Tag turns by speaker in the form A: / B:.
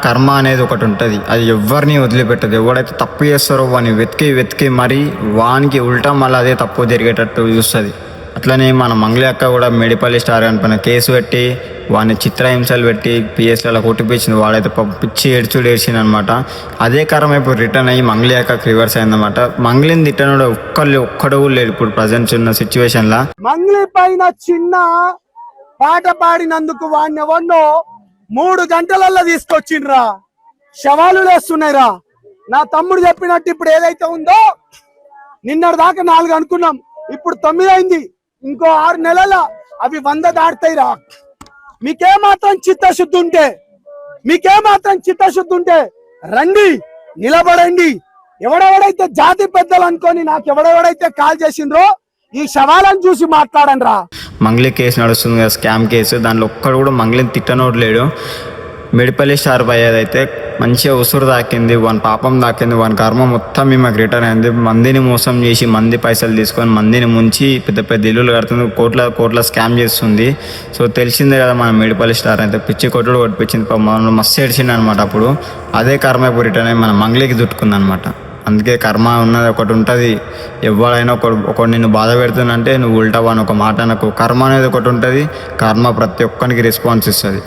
A: కర్మ అనేది ఒకటి ఉంటుంది. అది ఎవరిని వదిలిపెట్టదు. ఎవడైతే తప్పు చేస్తారో వాడిని వెతికి వెతికి మరీ వానికి ఉల్టా మళ్ళీ అదే తప్పు జరిగేటట్టు చూస్తుంది. అట్లనే మన మంగ్లీ అక్క కూడా మేడిపల్లి స్టార్ పైన కేసు పెట్టి వాడిని చిత్రహింసలు పెట్టి పిఎస్లలో కొట్టిపించింది. వాడైతే పిచ్చి ఏడ్చింది అనమాట. అదే కారణం ఇప్పుడు రిటర్న్ అయ్యి మంగ్లీ అక్కకి రివర్స్ అయిందన్నమాట. మంగ్లీని తిట్టను ఒక్కడు లేదు ఇప్పుడు ప్రజెంట్ ఉన్న సిచ్యువేషన్లో.
B: మంగ్లీ పైన చిన్న పాట పాడినందుకు వాడిని ఎవరినో 3 గంటలల్లో తీసుకొచ్చిండ్రా. శవాలు లేస్తున్నాయిరా. నా తమ్ముడు చెప్పినట్టు ఇప్పుడు ఏదైతే ఉందో నిన్నటి దాకా 4 అనుకున్నాం, ఇప్పుడు 9 అయింది. ఇంకో 6 నెలల అవి 100 దాటుతాయిరా. మీకేమాత్రం చిత్తశుద్ధి ఉంటే రండి, నిలబడండి. ఎవడెవడైతే జాతి పెద్దలు అనుకొని నాకు ఎవడెవడైతే కాల్ చేసిండ్రో ఈ శవాలను చూసి మాట్లాడండి రా.
A: మంగ్లీ కేసు నడుస్తుంది కదా, స్కామ్ కేసు. దాంట్లో ఒక్కడు కూడా మంగ్లీని తిట్టనోడు లేడు. మేడిపల్లి స్టార్ పై అయితే మంచిగా ఉసురు తాకింది, వాని పాపం తాకింది, వాని కర్మ మొత్తం మాకు రిటర్న్ అయింది. మందిని మోసం చేసి మంది పైసలు తీసుకొని మందిని ముంచి పెద్ద పెద్ద ఇల్లులు కడుతుంది, కోట్ల స్కామ్ చేస్తుంది. సో తెలిసిందే కదా మన మేడిపల్లి స్టార్ అయితే పిచ్చి కొట్టుడు కొట్టిపించింది. మనం మస్తు ఏడ్చింది అనమాట. అప్పుడు అదే కర్మ ఇప్పుడు రిటర్న్ అయ్యి మన మంగ్లీకి చుట్టుకుంది అనమాట. అందుకే కర్మ ఉన్నది ఒకటి ఉంటుంది. ఎవరైనా ఒకటి నిన్ను బాధ పెడుతుందంటే నువ్వు ఉల్టా వాని ఒక మాట అనకు. కర్మ అనేది ఒకటి ఉంటుంది. కర్మ ప్రతి ఒక్కరికి రెస్పాన్స్ ఇస్తుంది.